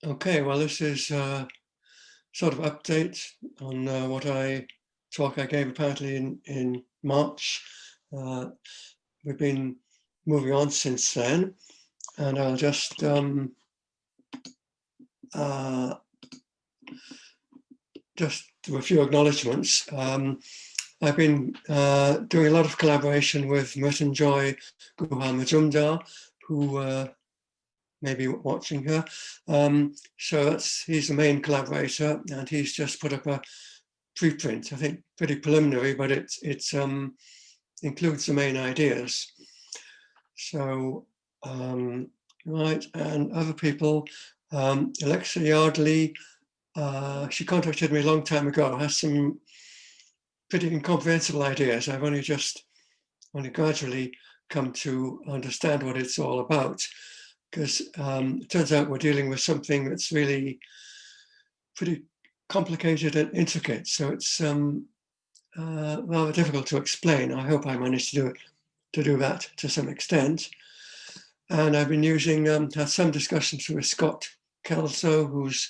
Okay, well, this is sort of update on talk I gave apparently in March. We've been moving on since then, and I'll just do a few acknowledgements. I've been doing a lot of collaboration with Mrityunjay Guha Majumdar, who may be watching her. So he's the main collaborator, and he's just put up a preprint, I think pretty preliminary, but it includes the main ideas. So, right, and other people, Alexa Yardley, she contacted me a long time ago, has some pretty incomprehensible ideas. I've only gradually come to understand what it's all about, because it turns out we're dealing with something that's really pretty complicated and intricate. So it's rather difficult to explain. I hope I managed to do that to some extent. And I've been had some discussions with Scott Kelso, who's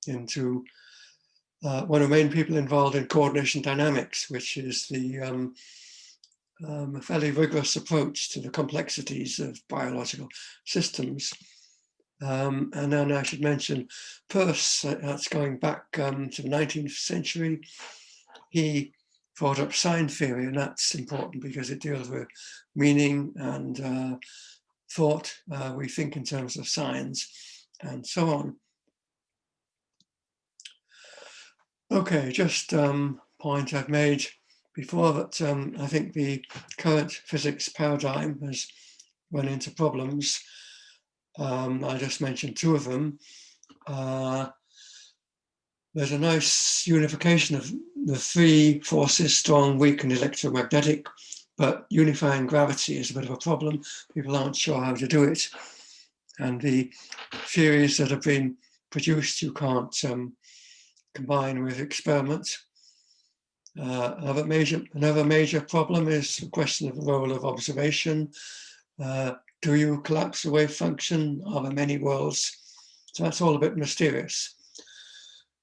into one of the main people involved in coordination dynamics, which is the a fairly rigorous approach to the complexities of biological systems. And then I should mention Peirce, that's going back to the 19th century. He brought up sign theory, and that's important because it deals with meaning and thought. We think in terms of signs and so on. Okay, just point I've made before that I think the current physics paradigm has run into problems. I just mentioned two of them. There's a nice unification of the three forces, strong, weak, and electromagnetic, but unifying gravity is a bit of a problem. People aren't sure how to do it. And the theories that have been produced, you can't combine with experiments. Another major problem is the question of the role of observation. Do you collapse the wave function? Are there many worlds? So that's all a bit mysterious.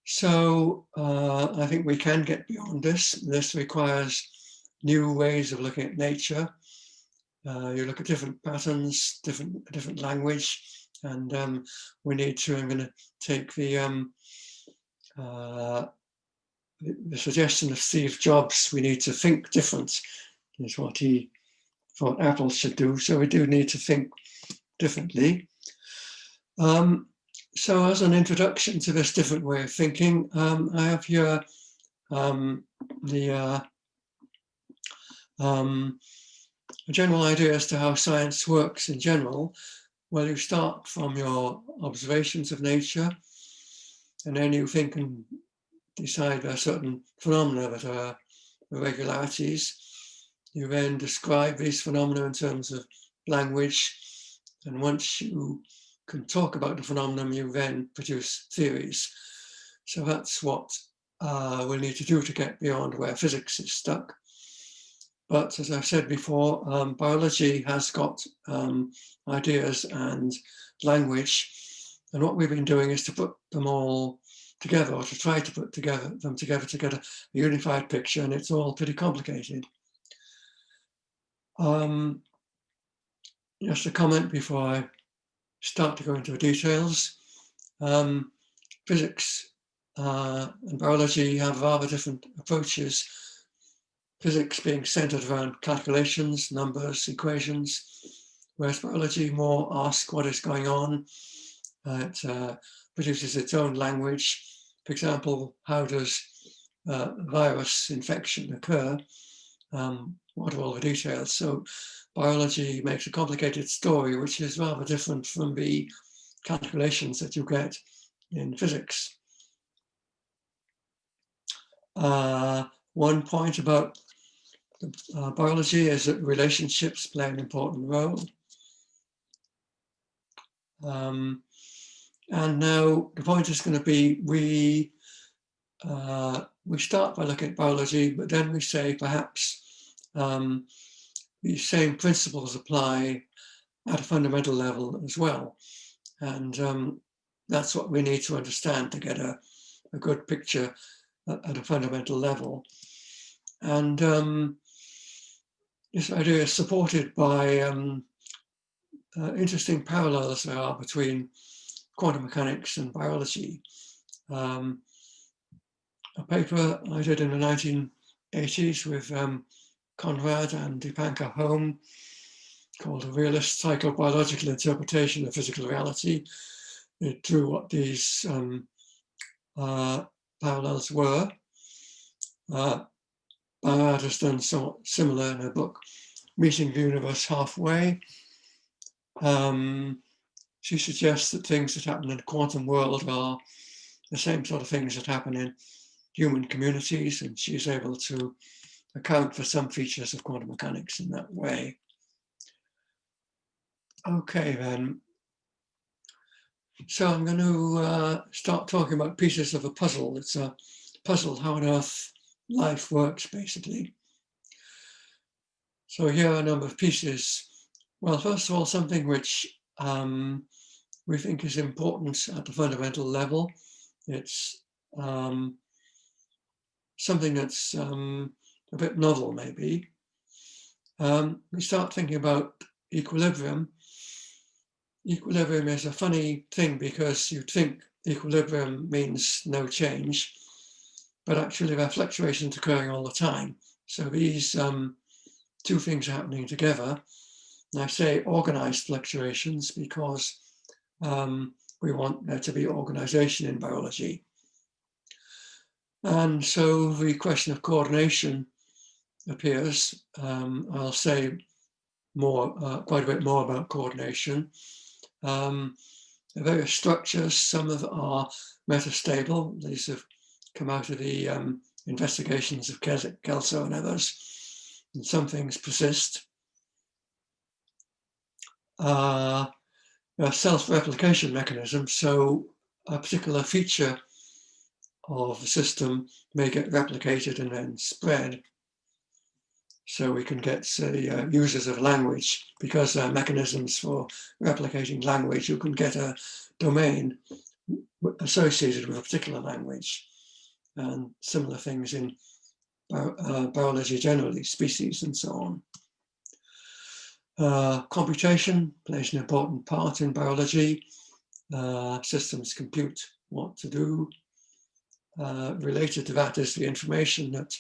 So I think we can get beyond this. This requires new ways of looking at nature. You look at different patterns, different language, and we need to. I'm going to take the suggestion of Steve Jobs. We need to think different, is what he thought Apple should do. So we do need to think differently. So as an introduction to this different way of thinking, I have here the general idea as to how science works in general. Well, you start from your observations of nature, and then you think and decide there are certain phenomena that are irregularities. You then describe these phenomena in terms of language, and once you can talk about the phenomenon, you then produce theories. So that's what we'll need to do to get beyond where physics is stuck. But as I've said before, biology has got ideas and language, and what we've been doing is to put them all together, or to try to put them together to get a unified picture, and it's all pretty complicated. Just a comment before I start to go into the details. Physics and biology have rather different approaches. Physics being centered around calculations, numbers, equations, whereas biology more asks what is going on. It produces its own language. For example, how does virus infection occur? What are all the details? So biology makes a complicated story, which is rather different from the calculations that you get in physics. One point about biology is that relationships play an important role. And now the point is going to be, we start by looking at biology, but then we say perhaps these same principles apply at a fundamental level as well. And that's what we need to understand to get a good picture at a fundamental level. And this idea is supported by interesting parallels there are between quantum mechanics and biology. A paper I did in the 1980s with Conrad and Dipankar Home called A Realist Psychobiological Interpretation of Physical Reality. It drew what these parallels were. Barad has done somewhat similar in her book, Meeting the Universe Halfway. She suggests that things that happen in the quantum world are the same sort of things that happen in human communities, and she's able to account for some features of quantum mechanics in that way. Okay, then. So I'm going to start talking about pieces of a puzzle. It's a puzzle how on earth life works, basically. So here are a number of pieces. Well, first of all, something which we think is important at the fundamental level. It's something that's a bit novel, maybe. We start thinking about equilibrium. Equilibrium is a funny thing because you'd think equilibrium means no change, but actually there are fluctuations occurring all the time. So these two things are happening together. And I say organized fluctuations because we want there to be organization in biology. And so the question of coordination appears. I'll say more, quite a bit more about coordination. The various structures, some of them are metastable. These have come out of the investigations of Kelso and others. And some things persist. Self-replication mechanisms. So a particular feature of the system may get replicated and then spread. So we can get, say, users of language, because there are mechanisms for replicating language. You can get a domain associated with a particular language, and similar things in biology generally, species and so on. Computation plays an important part in biology. Systems compute what to do. Related to that is the information that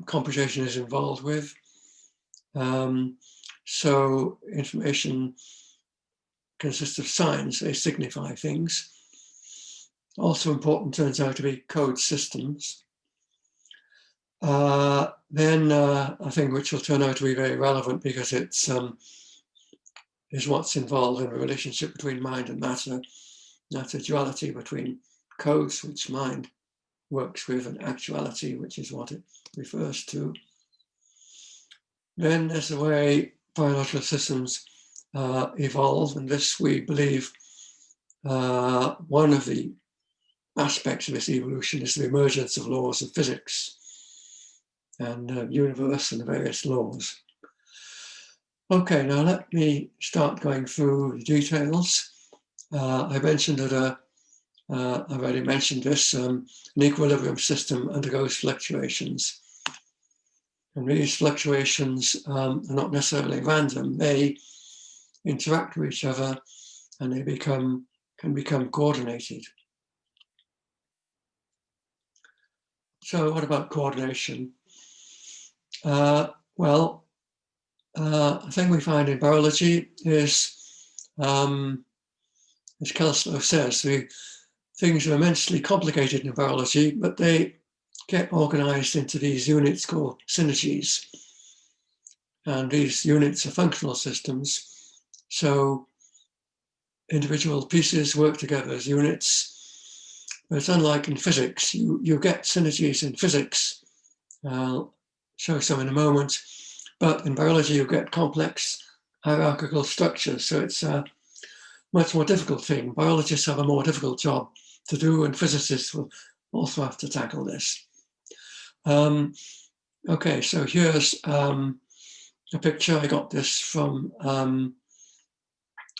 computation is involved with. So information consists of signs, they signify things. Also important turns out to be code systems. Then a thing which will turn out to be very relevant because it's is what's involved in the relationship between mind and matter. That's a duality between codes, which mind works with, and actuality, which is what it refers to. Then there's the way biological systems evolve, and this, we believe, one of the aspects of this evolution is the emergence of laws of physics and the universe and the various laws. Okay, now let me start going through the details. I mentioned that I've already mentioned this, an equilibrium system undergoes fluctuations. And these fluctuations are not necessarily random. They interact with each other and they can become coordinated. So what about coordination? Well, a thing we find in biology is, as Kelso says, things are immensely complicated in biology, but they get organized into these units called synergies. And these units are functional systems. So individual pieces work together as units. But it's unlike in physics. You get synergies in physics. I'll show some in a moment. But in biology, you get complex hierarchical structures. So it's a much more difficult thing. Biologists have a more difficult job to do, and physicists will also have to tackle this. Okay, so here's a picture. I got this from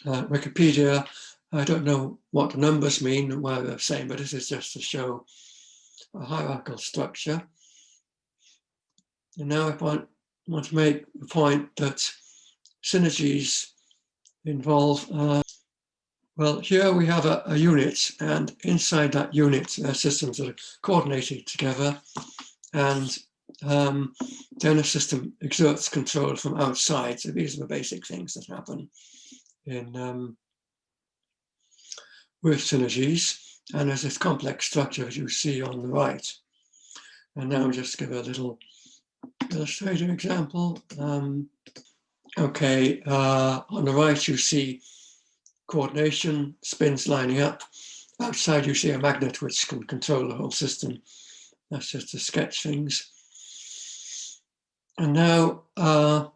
Wikipedia. I don't know what the numbers mean and why they're saying, but this is just to show a hierarchical structure. And now I want to make the point that synergies involve, well, here we have a unit, and inside that unit, there are systems that are coordinated together, and then a system exerts control from outside. So these are the basic things that happen in with synergies, and there's this complex structure as you see on the right. And now I'll just give a little illustrative example. Okay, on the right you see coordination, spins lining up. Outside you see a magnet which can control the whole system. That's just to sketch things. And now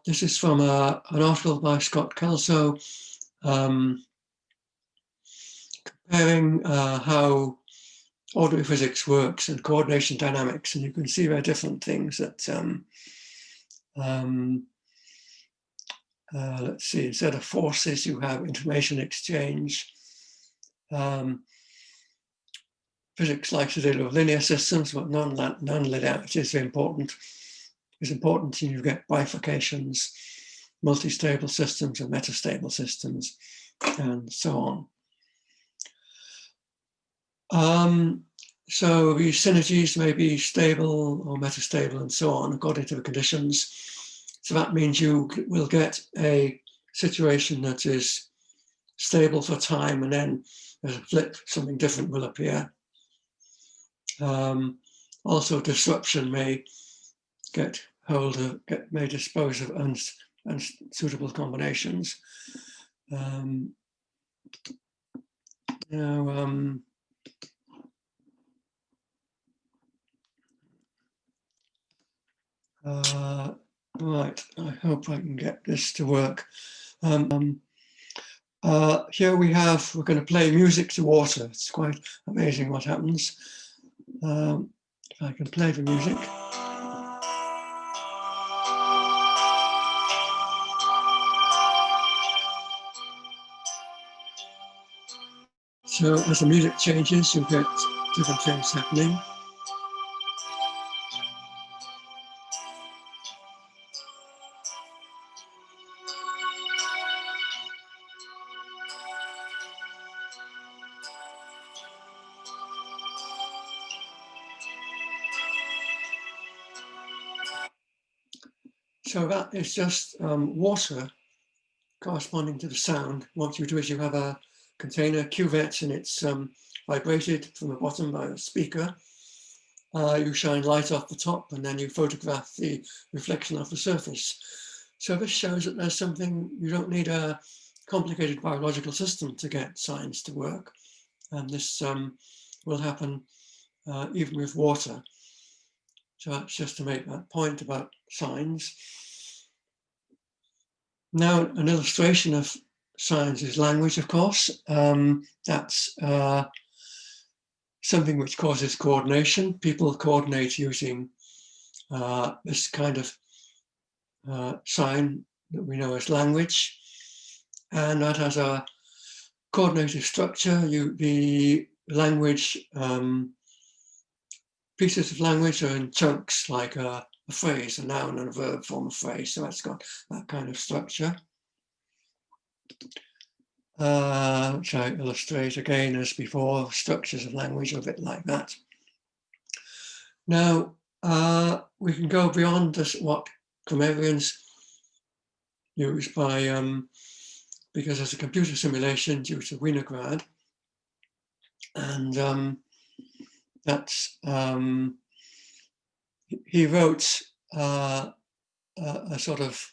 this is from an article by Scott Kelso comparing how ordinary physics works and coordination dynamics. And you can see there are different things that, let's see, instead of forces, you have information exchange. Physics likes to deal with linear systems, but non-linearity is important. It's important you get bifurcations, multi-stable systems and metastable systems, and so on. So these synergies may be stable or metastable and so on according to the conditions. So that means you will get a situation that is stable for time, and then as a flip, something different will appear. Also, disruption may may dispose of unsuitable combinations. Right, I hope I can get this to work. Here we're going to play music to water. It's quite amazing what happens. If I can play the music. So as the music changes, you get different things happening. So that is just water corresponding to the sound. What you do is you have a container, cuvette, and it's vibrated from the bottom by a speaker. You shine light off the top, and then you photograph the reflection of the surface. So this shows that there's something, you don't need a complicated biological system to get science to work. And this will happen even with water. So that's just to make that point about signs. Now, an illustration of signs is language, of course. That's something which causes coordination. People coordinate using this kind of sign that we know as language. And that has a coordinated structure. The language, pieces of language are in chunks, like a phrase, a noun and a verb form a phrase. So that's got that kind of structure. Which I illustrate again as before, structures of language are a bit like that. Now, we can go beyond this, what grammarians use by, because there's a computer simulation due to WINOGRAD, and that's, he wrote a sort of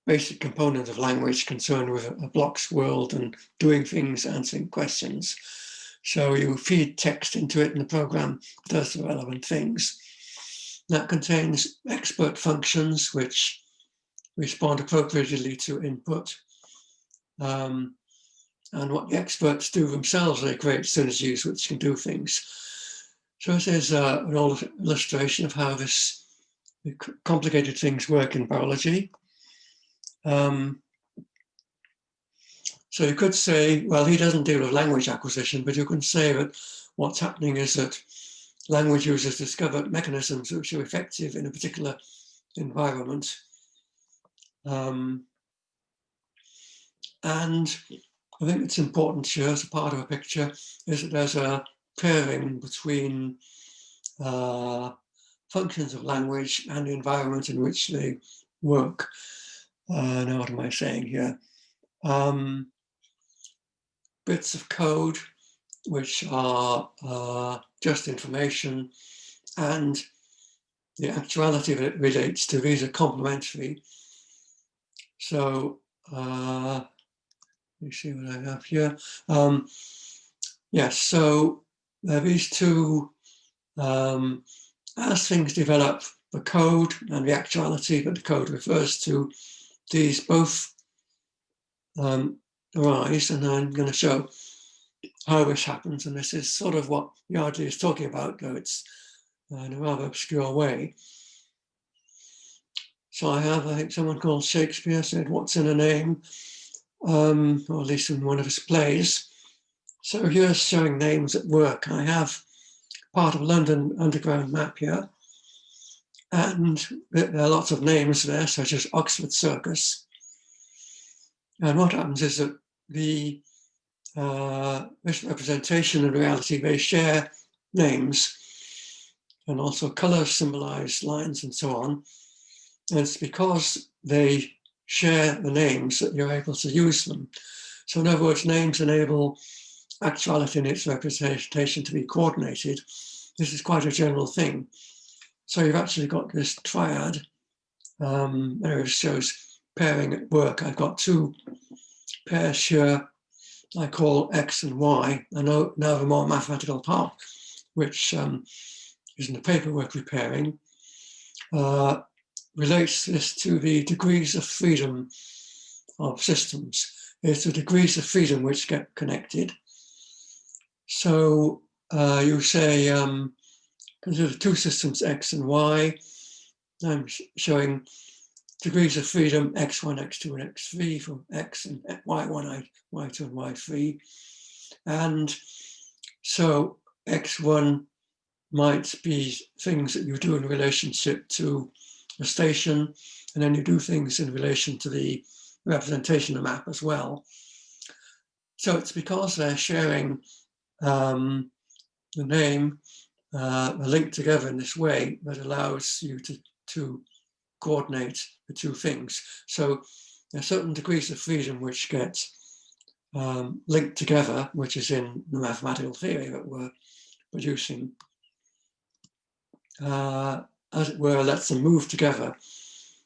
basic component of language concerned with a block's world and doing things, answering questions. So you feed text into it and the program does the relevant things. That contains expert functions which respond appropriately to input. And what the experts do themselves, they create synergies which can do things. So this is an old illustration of how this complicated things work in biology. So you could say, well, he doesn't deal with language acquisition, but you can say that what's happening is that language users discovered mechanisms which are effective in a particular environment. And I think it's important here as a part of a picture is that there's a pairing between functions of language and the environment in which they work. Now what am I saying here? Bits of code which are just information, and the actuality that it relates to, these are complementary. So let me see what I have here. Yes, so these two, as things develop, the code and the actuality that the code refers to, these both arise, and I'm going to show how this happens. And this is sort of what Yardley is talking about, though it's in a rather obscure way. So I think someone called Shakespeare said, "What's in a name?" Or at least in one of his plays. So here's showing names at work. I have part of London Underground map here, and there are lots of names there, such as Oxford Circus. And what happens is that the representation and reality, they share names, and also colors symbolize lines and so on. And it's because they share the names that you're able to use them. So in other words, names enable actuality in its representation to be coordinated. This is quite a general thing. So you've actually got this triad. There it shows pairing at work. I've got two pairs here I call X and Y. I know now the more mathematical part, which is in the paper we're preparing, relates this to the degrees of freedom of systems. It's the degrees of freedom which get connected. So you say, consider two systems, X and Y. I'm showing degrees of freedom, X1, X2, and X3 for X and Y1, Y2, and Y3. And so X1 might be things that you do in relationship to the station, and then you do things in relation to the representation of the map as well. So it's because they're sharing the name, they're linked together in this way that allows you to coordinate the two things. So there are certain degrees of freedom which get linked together, which is in the mathematical theory that we're producing. As it were, lets them move together,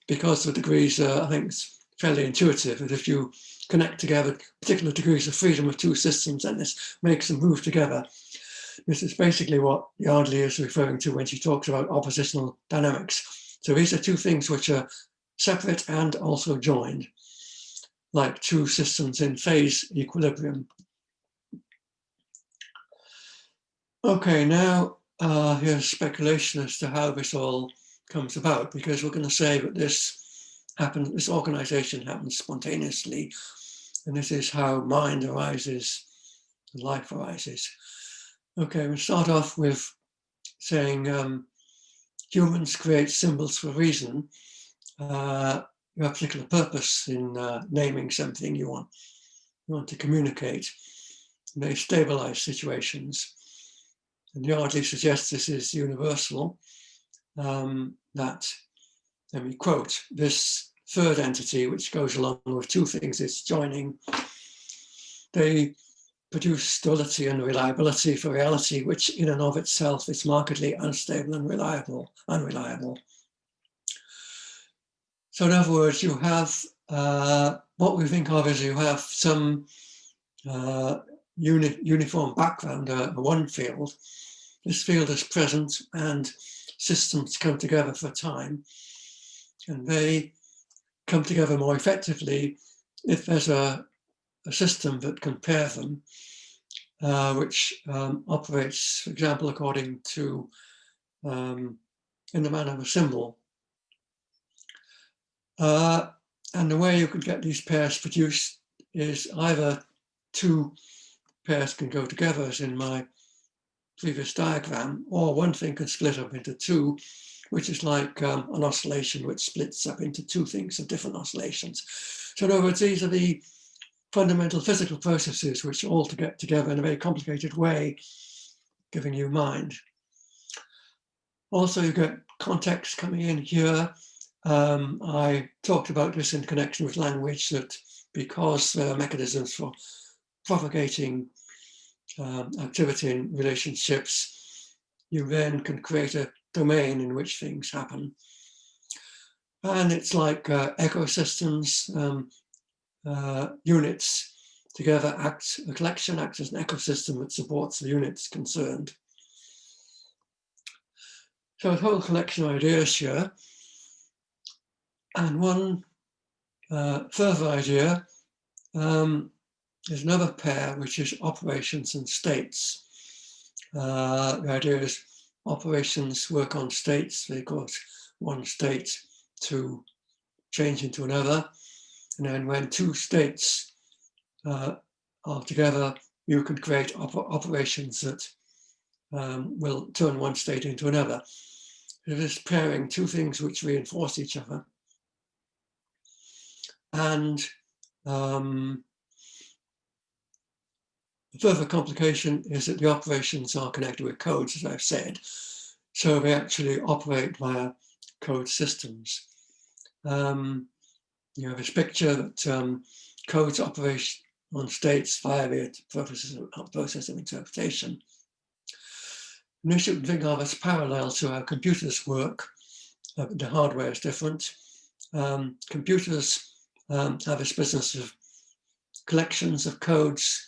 because the degrees are, I think it's fairly intuitive that if you connect together particular degrees of freedom of two systems, then this makes them move together. This is basically what Yardley is referring to when she talks about oppositional dynamics. So these are two things which are separate and also joined, like two systems in phase equilibrium. Okay, now here's speculation as to how this all comes about, because we're going to say that this organization happens spontaneously, and this is how mind arises and life arises. Okay, we'll start off with saying humans create symbols for a reason. You have a particular purpose in naming something you want to communicate. And they stabilize situations. And Yardley suggests this is universal, that, let me quote, this third entity, which goes along with two things it's joining, they produce stability and reliability for reality, which in and of itself is markedly unstable and unreliable. So in other words, you have, what we think of is you have some uniform background, one field. This field is present and systems come together for time, and they come together more effectively if there's a system that can pair them, which operates, for example, according to, in the manner of a symbol. And the way you could get these pairs produced is either two pairs can go together, as in my previous diagram, or one thing can split up into two, which is like an oscillation which splits up into two things of different oscillations. So in other words, these are the fundamental physical processes which all to get together in a very complicated way, giving you mind. Also, you get context coming in here. I talked about this in connection with language, that because there are mechanisms for propagating activity in relationships, you then can create a domain in which things happen. And it's like ecosystems, units together a collection acts as an ecosystem that supports the units concerned. So a whole collection of ideas here. And one further idea is another pair, which is operations and states. The idea is operations work on states. They cause one state to change into another. And then when two states are together, you can create operations that will turn one state into another. It is pairing two things which reinforce each other. And the further complication is that the operations are connected with codes, as I've said. So they actually operate via code systems. You have this picture that codes operate on states via the process of interpretation. And this you can think of as parallel to how computers work. The hardware is different. Computers have this business of collections of codes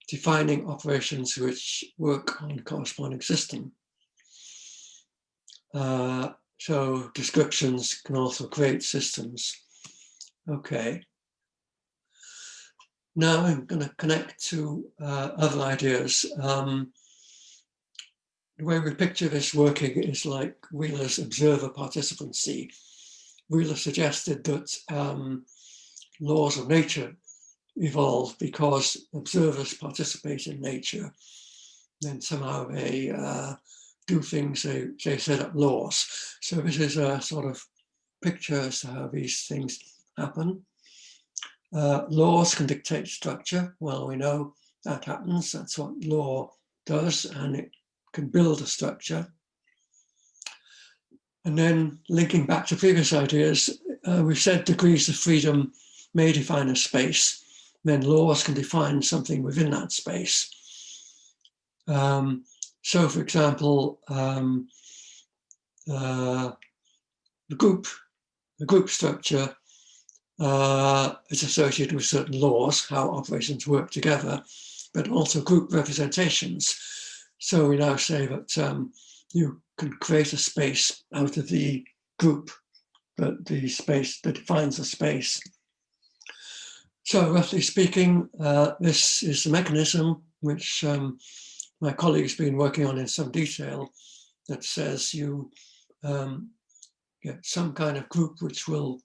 defining operations which work on a corresponding system. So descriptions can also create systems. Okay. Now I'm going to connect to other ideas. The way we picture this working is like Wheeler's observer participancy. Wheeler suggested that laws of nature evolve because observers participate in nature. Then somehow they do things, they set up laws. So this is a sort of picture as to how these things happen. Laws can dictate structure. Well, we know that happens. That's what law does, and it can build a structure. And then linking back to previous ideas, we've said degrees of freedom may define a space. Then laws can define something within that space. So, for example, the group structure is associated with certain laws, how operations work together, but also group representations. So we now say that you can create a space out of the group, but the space that defines a space. So roughly speaking, this is the mechanism which my colleague's been working on in some detail, that says you get some kind of group which will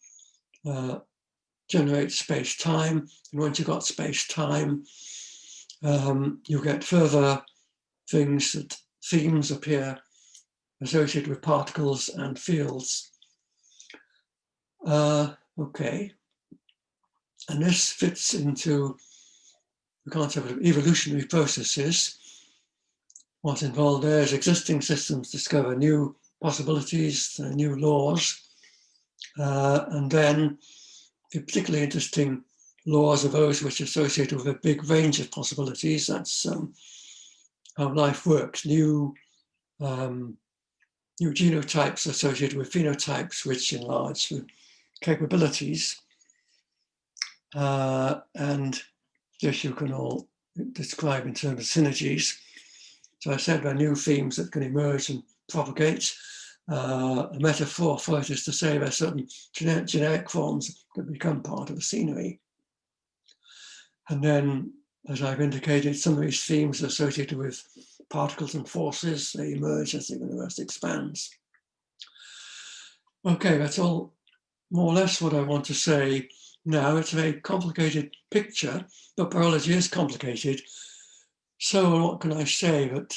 generate space-time. And once you've got space-time, you get further things, that themes appear associated with particles and fields. Okay. And this fits into the concept of evolutionary processes. What's involved there is existing systems discover new possibilities, new laws, and then the particularly interesting laws are those which are associated with a big range of possibilities. That's how life works. New genotypes associated with phenotypes, which enlarge the capabilities. And this you can all describe in terms of synergies. So I said there are new themes that can emerge and propagate. A metaphor for it is to say there are certain generic forms that become part of the scenery. And then, as I've indicated, some of these themes are associated with particles and forces. They emerge as the universe expands. Okay, that's all more or less what I want to say. now. It's a very complicated picture, but biology is complicated. So what can I say? But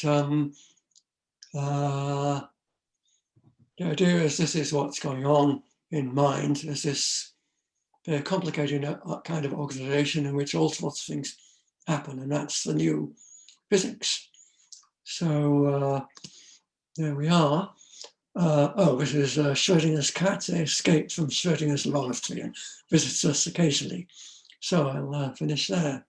the idea is this is what's going on in mind. There's this very complicated kind of organization in which all sorts of things happen, and that's the new physics. So there we are. Oh, this is Schrodinger's cat. They escaped from Schrodinger's laboratory and visits us occasionally. So I'll finish there.